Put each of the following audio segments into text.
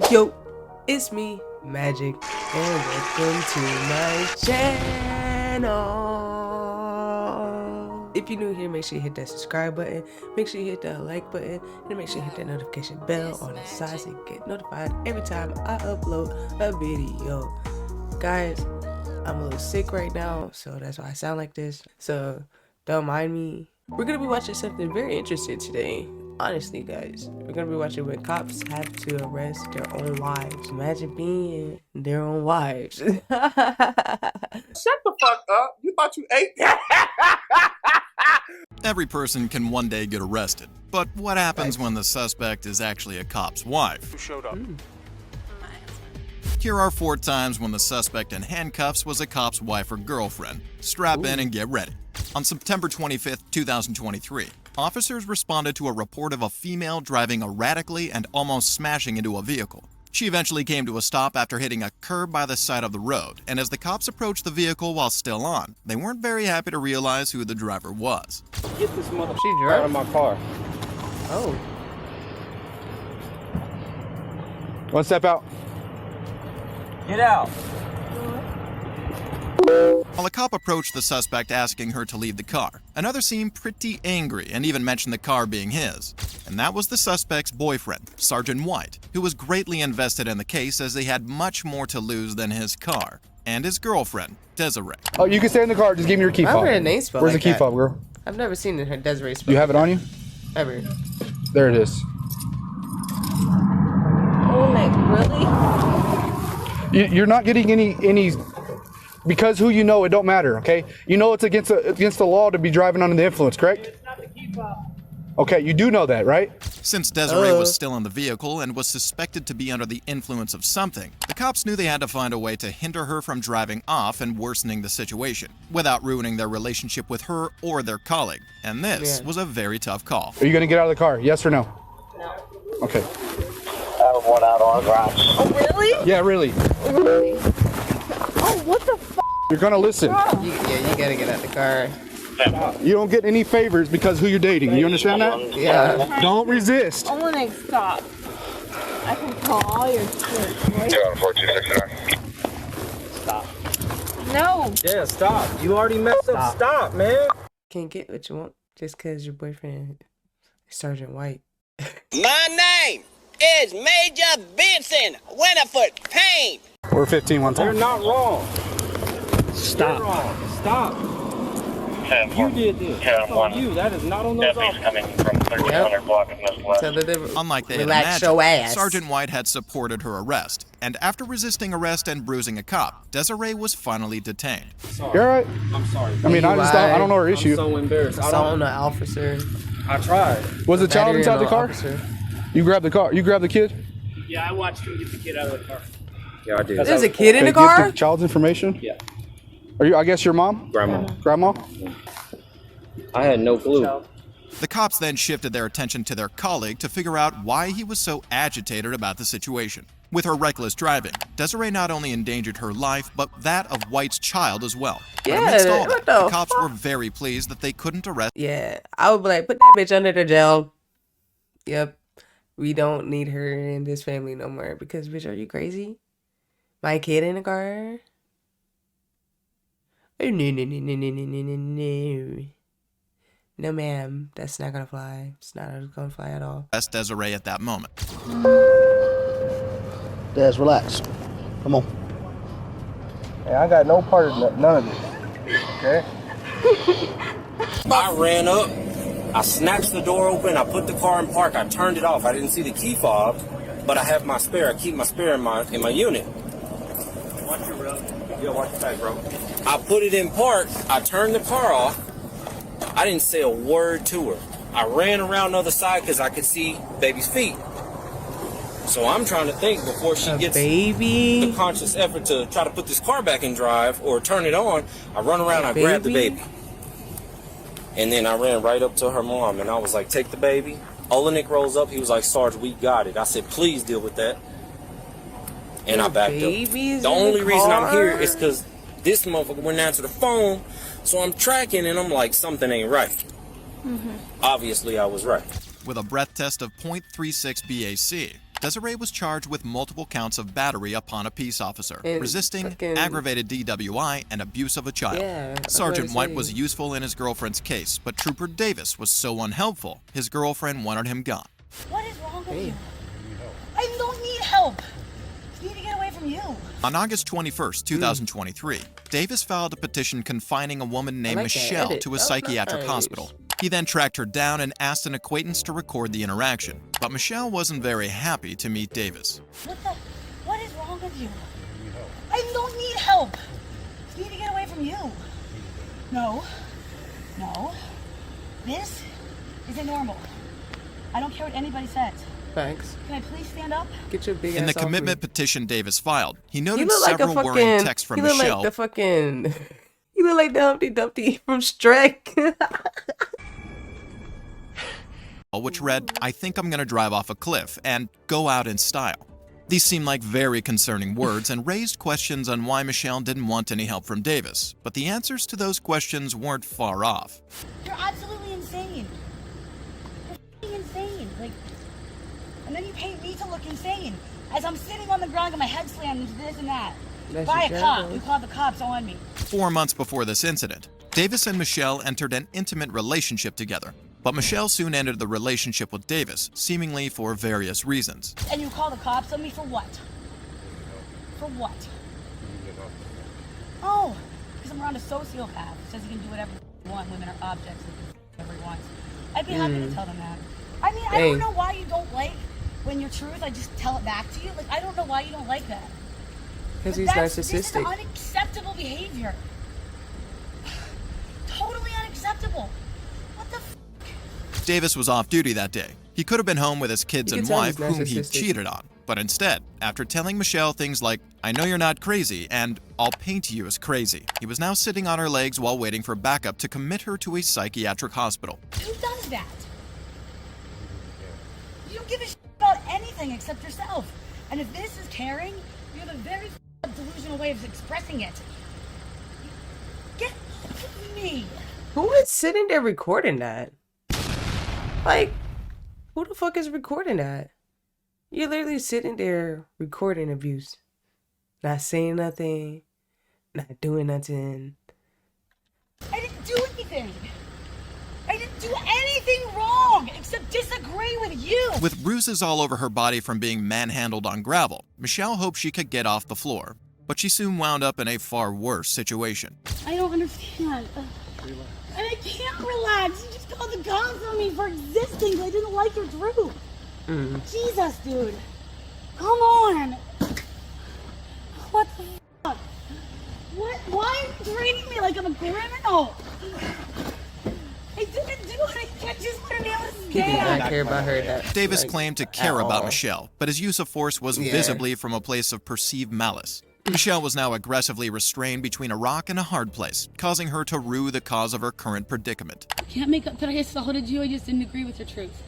Yo, it's me, Magic, and welcome to my channel. If you're new here, make sure you hit that subscribe button, make sure you hit that like button, and make sure you hit that notification bell on the side so you get notified every time I upload a video. Guys, I'm a little sick right now, so that's why I sound like this, so don't mind me. We're gonna be watching something very interesting today. Honestly, guys, we're gonna be watching when cops have to arrest their own wives. Imagine being their own wives. Shut the fuck up. You thought you ate that? Every person can one day get arrested, but what happens when the suspect is actually a cop's wife? Who showed up? Here are 4 times when the suspect in handcuffs was a cop's wife or girlfriend. Strap in and get ready. On September 25th, 2023, officers responded to a report of a female driving erratically and almost smashing into a vehicle. She eventually came to a stop after hitting a curb by the side of the road, and as the cops approached the vehicle while still on, they weren't very happy to realize who the driver was. Get this mother She out drove? of my car. Oh. One step out. Get out. While a cop approached the suspect asking her to leave the car, another seemed pretty angry and even mentioned the car being his. And that was the suspect's boyfriend, Sergeant White, who was greatly invested in the case as they had much more to lose than his car, and his girlfriend, Desiree. Oh, you can stay in the car. Just give me your key Why fob. would her name spelled Where's like the key that? fob, girl? I've never seen her Desiree spell. You have it on you? Ever. There it is. Oh, like, really? You're not getting any because who you know, it don't matter, okay? You know it's against the law to be driving under the influence, correct? Okay, you do know that, right? Since Desiree was still in the vehicle and was suspected to be under the influence of something, the cops knew they had to find a way to hinder her from driving off and worsening the situation, without ruining their relationship with her or their colleague. And this was a very tough call. Are you gonna get out of the car? Yes or no? No. Okay. I have one out on the ground. Oh, really? Yeah, really. Really? Oh, what the f***? You're gonna listen. You gotta get out the car. You don't get any favors because who you're dating. You understand that? Yeah. Don't resist. I want to stop. I can call all your shit. Right? 21469. Stop. No. Yeah, stop. You already messed up. Stop, man. Can't get what you want just because your boyfriend is Sergeant White. My name is Major Benson Winterfoot Payne. We're 15 one You're time. not wrong. Stop. You're wrong. Stop. You did this. That's on you. That is not on those officers. Coming from 1300 block of Northwest. Tell her to Unlike they had relax your imagined, ass. Sergeant White had supported her arrest, and after resisting arrest and bruising a cop, Desiree was finally detained. You're all right. I'm sorry. I mean, I don't know her I'm issue. so embarrassed. Saw the officer. I tried. Was the child inside the car? Officer. You grabbed the car. You grabbed the kid? Yeah, I watched him get the kid out of the car. Yeah, I did. There's a kid in the Okay, give car? the child's information? Yeah. Are you, I guess your mom? Grandma. Grandma? I had no clue. The cops then shifted their attention to their colleague to figure out why he was so agitated about the situation. With her reckless driving, Desiree not only endangered her life, but that of White's child as well. But Yeah, amidst all what that, the the cops fuck? were very pleased that they couldn't arrest. Yeah, I would be like, put that bitch under the jail. Yep. We don't need her in this family no more because, bitch, are you crazy? My kid in the car? Oh, no, no, no, no, no, no, no, no. No, ma'am. That's not gonna fly. It's not gonna fly at all. Desiree at that moment. Des, relax. Come on. Hey, I got no part of none of this. Okay? I ran up. I snatched the door open. I put the car in park. I turned it off. I didn't see the key fob, but I have my spare. I keep my spare in my unit. Watch your road. Yeah, watch your back, bro. I put it in park. I turned the car off. I didn't say a word to her. I ran around the other side because I could see baby's feet. So I'm trying to think before she gets Baby. the conscious effort to try to put this car back in drive or turn it on. I run around, I grab the baby. And then I ran right up to her mom and I was like, take the baby. Olenek rolls up. He was like, Sarge, we got it. I said, please deal with that. And I backed up. Baby's The in only the reason I'm here car? is because this motherfucker wouldn't answer the phone. So I'm tracking and I'm like, something ain't right. Obviously, I was right. With a breath test of .36 BAC, Desiree was charged with multiple counts of battery upon a peace officer, And resisting, fucking- aggravated DWI, and abuse of a child. Yeah, I was Sergeant about to White say. was useful in his girlfriend's case, but Trooper Davis was so unhelpful, his girlfriend wanted him gone. What is wrong with Hey. you? I don't need help. I need to get away from you. On August 21st, 2023, Davis filed a petition confining a woman named like that Michelle edit. to a That was psychiatric nice. hospital. He then tracked her down and asked an acquaintance to record the interaction. But Michelle wasn't very happy to meet Davis. What is wrong with you? I don't need help. I need to get away from you. No. This isn't normal. I don't care what anybody says. Thanks. Can I please stand up? Get your big In ass the off commitment me. petition Davis filed, he You noted look like a several worrying fucking. texts from You look Michelle. like the fucking. You look like the Humpty Dumpty from Shrek. Which read, "I think I'm gonna drive off a cliff and go out in style." These seem like very concerning words and raised questions on why Michelle didn't want any help from Davis, but the answers to those questions weren't far off. You're absolutely insane. You're f***ing insane. Like, and then you paint me to look insane as I'm sitting on the ground and my head slammed into this and that. That's By your a cop job. who called the cops on me. 4 months before this incident, Davis and Michelle entered an intimate relationship together. But Michelle soon ended the relationship with Davis, seemingly for various reasons. And you call the cops on me for what? For what? Oh, because I'm around a sociopath who says he can do whatever he wants. Women are objects, he can do whatever he wants. I'd be happy to tell them that. I mean, I Dang. don't know why you don't like when your truth, I just tell it back to you. Like, I don't know why you don't like that. Because But he's this is narcissistic. unacceptable behavior. Totally unacceptable. What the f? Davis was off duty that day. He could have been home with his kids You and can tell wife, he's whom he narcissistic. cheated on. But instead, after telling Michelle things like, "I know you're not crazy," and "I'll paint you as crazy," he was now sitting on her legs while waiting for backup to commit her to a psychiatric hospital. Who does that? You don't give a shit about anything except yourself. And if this is caring, you have a very delusional way of expressing it. Get off of me. Who is sitting there recording that? Like, who the fuck is recording that? You're literally sitting there recording abuse. Not saying nothing. Not doing nothing. I didn't do anything. I didn't do anything wrong except disagree with you. With bruises all over her body from being manhandled on gravel, Michelle hoped she could get off the floor. But she soon wound up in a far worse situation. I don't understand. And I can't relax. You just called the cops on me for existing. I didn't like your truth. Jesus, dude. Come on. What the fuck? What? Why are you treating me like I'm a criminal? I didn't do anything. I just want to be able to He did stand. not care about her. That Davis like, claimed to care at about all. Michelle, but his use of force was Yeah. visibly from a place of perceived malice. Michelle was now aggressively restrained between a rock and a hard place, causing her to rue the cause of her current predicament. I can't make up that I assaulted you. I just didn't agree with your truth.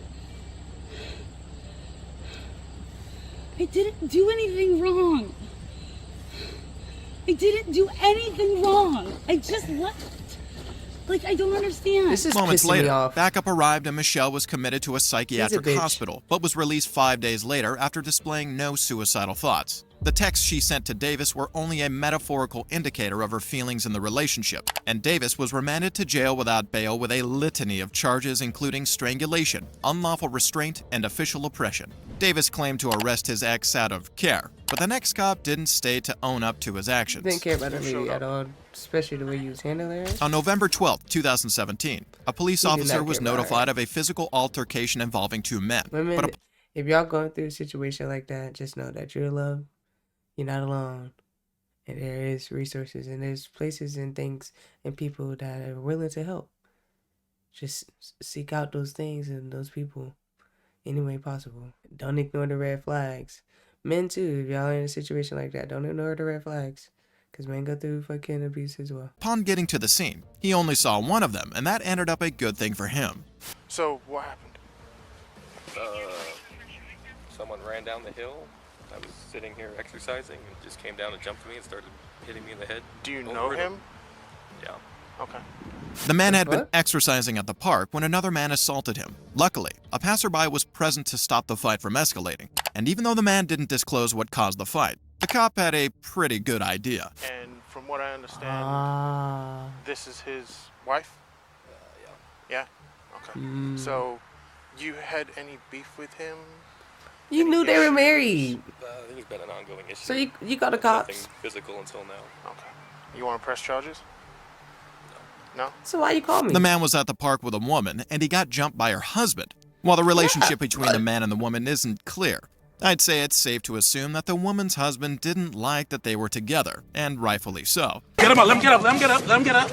I didn't do anything wrong. I didn't do anything wrong. I just left. Like, I don't understand. This is Moments pissing me later, off. backup arrived and Michelle was committed to a psychiatric bitch. hospital, but was released 5 days later after displaying no suicidal thoughts. The texts she sent to Davis were only a metaphorical indicator of her feelings in the relationship, and Davis was remanded to jail without bail with a litany of charges including strangulation, unlawful restraint, and official oppression. Davis claimed to arrest his ex out of care, but the next cop didn't stay to own up to his actions. Didn't care about her lady at all, especially the way you was handling her. On November 12, 2017, a police He did officer not was care about her. notified of a physical altercation involving 2 men. Women, But if y'all going through a situation like that, just know that you're loved. You're not alone. And there is resources and there's places and things and people that are willing to help. Just seek out those things and those people any way possible. Don't ignore the red flags. Men too, if y'all are in a situation like that, don't ignore the red flags. Because men go through fucking abuse as well. upon getting to the scene, he only saw one of them, and that ended up a good thing for him. So what happened? Someone ran down the hill. I was sitting here exercising and just came down and jumped me and started hitting me in the head. Do you over know and him? over. Yeah. Okay. The man had been What? exercising at the park when another man assaulted him. Luckily, a passerby was present to stop the fight from escalating. And even though the man didn't disclose what caused the fight, the cop had a pretty good idea. And from what I understand, this is his wife? Yeah? Okay. So, you had any beef with him? You knew they were married. There's been an ongoing issue. So you got the cops. Nothing physical until now. Okay. You want to press charges? No? So why you call me? The man was at the park with a woman, and he got jumped by her husband. While the relationship between the man and the woman isn't clear, I'd say it's safe to assume that the woman's husband didn't like that they were together, and rightfully so. Get him up, let him get up, let him get up, let him get up.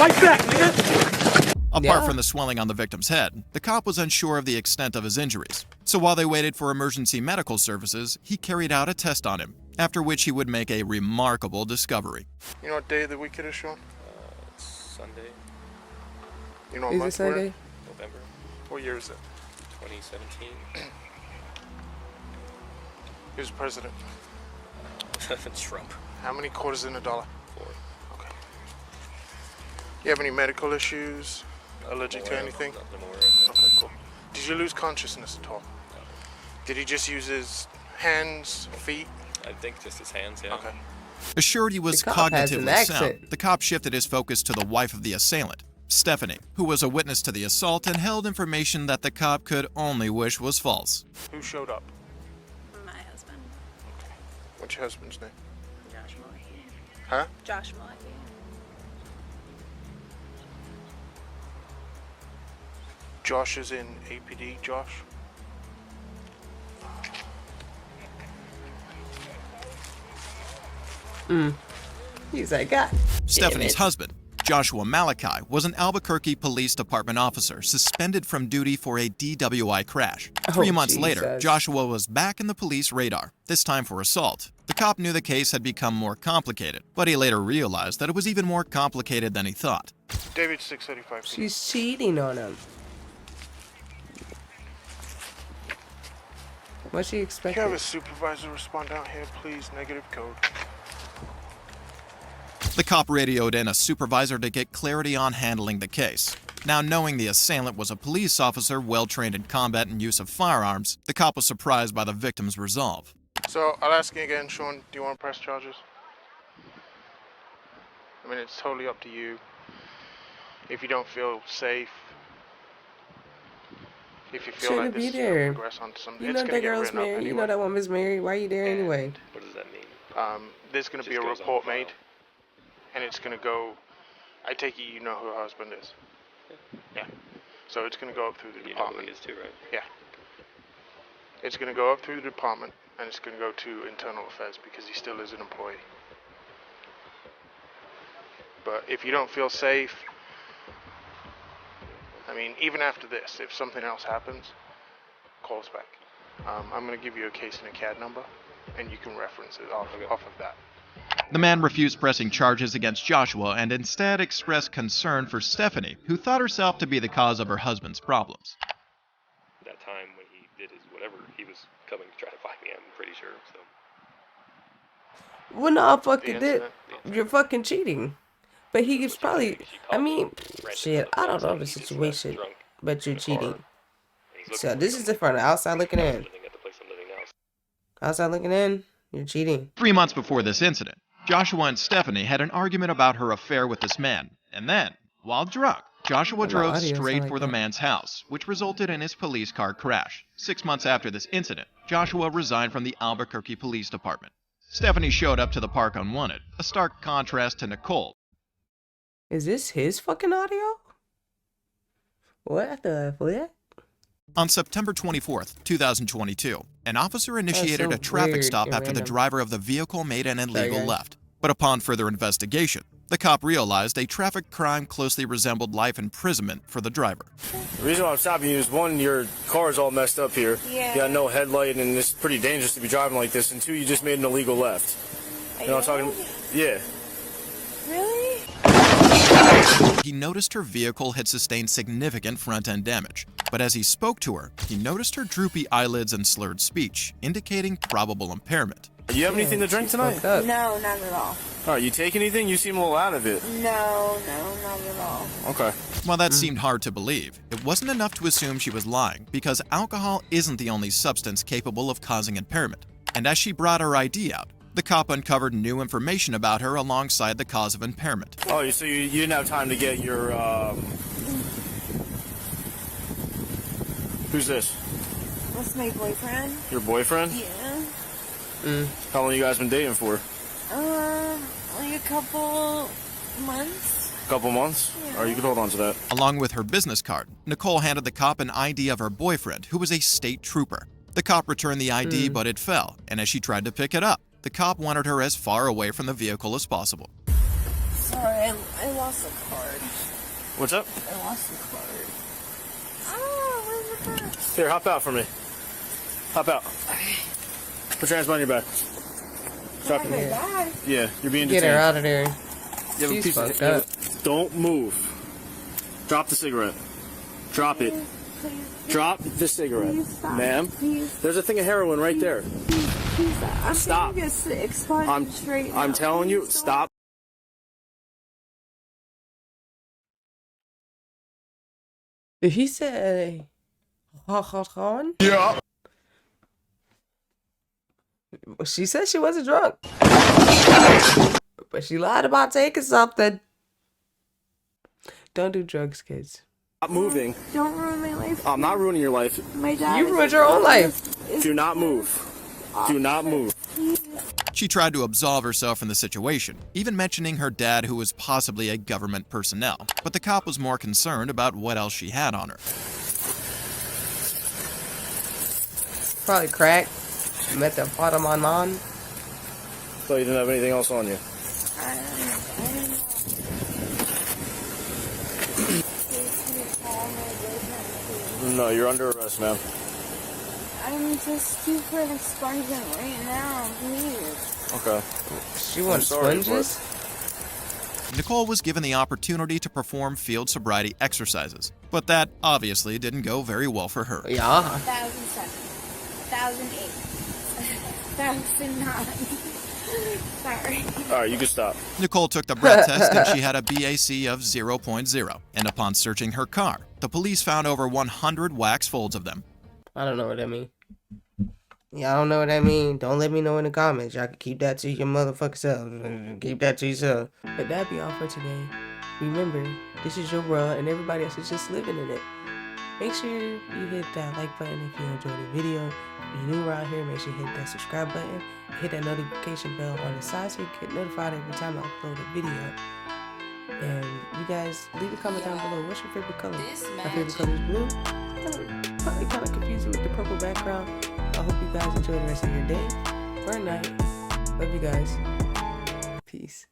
Fight back, nigga! Apart from the swelling on the victim's head, the cop was unsure of the extent of his injuries. So while they waited for emergency medical services, he carried out a test on him, after which he would make a remarkable discovery. You know what day of the week it is, Sean? Sunday. You know what Is month it Sunday? we're in? November. What year is it? 2017. Who's president? Trump. How many quarters in a dollar? 4. Okay. You have any medical issues? Allergic to anything? Nothing more. Okay, cool. Did you lose consciousness at all? No. Did he just use his hands, feet? I think just his hands, yeah. Okay. Assured he was The cop has an cognitively accent. sound, the cop shifted his focus to the wife of the assailant, Stephanie, who was a witness to the assault and held information that the cop could only wish was false. Who showed up? My husband. Okay. What's your husband's name? Josh Mulligan. Huh? Josh Mulligan. Josh is in APD, Josh? He's like, God. Stephanie's husband, Joshua Malachi, was an Albuquerque Police Department officer suspended from duty for a DWI crash. 3 months later, Jesus. Joshua was back in the police radar, this time for assault. The cop knew the case had become more complicated, but he later realized that it was even more complicated than he thought. David 635. She's cheating on him. What's she Can you expecting? have a supervisor respond out here, please? Negative code. The cop radioed in a supervisor to get clarity on handling the case. Now, knowing the assailant was a police officer well-trained in combat and use of firearms, the cop was surprised by the victim's resolve. So, I'll ask you again, Sean, do you want to press charges? I mean, it's totally up to you. If you don't feel safe, if you feel Shouldn't like this be is going there. to progress onto something, You it's know going to that get girl's written up married. anyway. You know that woman's married. Why are you there anyway? What does that mean? There's going to be a Just goes on report file. made, and it's going to go. I take it you know who her husband is. Yeah. So it's going to go up through the You know who department. he is too, right? Yeah. It's going to go up through the department, and it's going to go to internal affairs because he still is an employee. But if you don't feel safe, I mean, even after this, if something else happens, call us back. I'm going to give you a case and a CAD number, and you can reference it off of that. The man refused pressing charges against Joshua and instead expressed concern for Stephanie, who thought herself to be the cause of her husband's problems. That time when he did his whatever, he was coming to try to find me, I'm pretty sure, so. Well, no, fucking The did. incident. You're fucking cheating. But he is probably. I mean, shit. I don't know the situation, but you're cheating. So this is from the outside looking in. Living at the place I'm living now. Outside looking in, you're cheating. 3 months before this incident, Joshua and Stephanie had an argument about her affair with this man, and then, while drunk, Joshua drove audio straight sound for like the that. man's house, which resulted in his police car crash. 6 months after this incident, Joshua resigned from the Albuquerque Police Department. Stephanie showed up to the park unwanted, a stark contrast to Nicole. Is this his fucking audio? What the fuck? On September 24th, 2022, an officer initiated so a traffic weird stop and after the random. driver of the vehicle made an illegal guys. left. But upon further investigation, the cop realized a traffic crime closely resembled life imprisonment for the driver. The reason why I'm stopping you is, one, your car's all messed up here. Yeah. You got no headlight, and it's pretty dangerous to be driving like this. And two, you just made an illegal left. You know what I'm talking? Yeah. Really? He noticed her vehicle had sustained significant front-end damage, but as he spoke to her, he noticed her droopy eyelids and slurred speech, indicating probable impairment. Do you have anything to drink tonight? No, not at all. All right, you take anything? You seem a little out of it. No, not at all. Okay. While that seemed hard to believe, it wasn't enough to assume she was lying, because alcohol isn't the only substance capable of causing impairment. And as she brought her ID out, the cop uncovered new information about her alongside the cause of impairment. Oh, so you didn't have time to get your, Who's this? That's my boyfriend. Your boyfriend? Yeah. How long you guys been dating for? Like a couple months. Couple months? Yeah. All right, you can hold on to that. Along with her business card, Nicole handed the cop an ID of her boyfriend, who was a state trooper. The cop returned the ID, but it fell, and as she tried to pick it up, the cop wanted her as far away from the vehicle as possible. Sorry, I lost the card. What's up? I lost the card. Oh, where's the purse? Here, hop out for me. Hop out. Put your hands behind your back. Drop your Bag. Yeah, you're being Get detained. her out of there. You have a She's piece of- fucked up. Don't move. Drop the cigarette. Drop it. Drop the cigarette. Ma'am, there's a thing of heroin right there. I'm Stop. getting a exploded straight I'm now. telling you, Please stop. Did he say HOTLINE? Yeah. She said she wasn't drunk. But she lied about taking something. Don't do drugs, kids. Stop moving. Don't ruin my life. I'm not ruining your life. My dad. You ruined your own life. Do not move. Do not move. She tried to absolve herself from the situation, even mentioning her dad, who was possibly a government personnel. But the cop was more concerned about what else she had on her. Probably crack. Methamphetamine. So you didn't have anything else on you? No, you're under arrest, ma'am. I'm just due for an expungement right now, please. Okay. She wants sorry, sponges? Nicole was given the opportunity to perform field sobriety exercises, but that obviously didn't go very well for her. Yeah. 1007, 1008, 1009. Sorry. All right, you can stop. Nicole took the breath test and she had a BAC of 0.0. And upon searching her car, the police found over 100 wax folds of them. I don't know what that means. Yeah, I don't know what that means. Don't let me know in the comments. Y'all can keep that to your motherfucking self. Keep that to yourself. But that'd be all for today. Remember, this is your world and everybody else is just living in it. Make sure you hit that like button if you enjoyed the video. If you're new around here, make sure you hit that subscribe button. Hit that notification bell on the side so you get notified every time I upload a video. And you guys, leave a comment down below. What's your favorite color? My favorite color is blue. Probably kind of confused with the purple background. I hope you guys enjoy the rest of your day or night. Love you guys. Peace.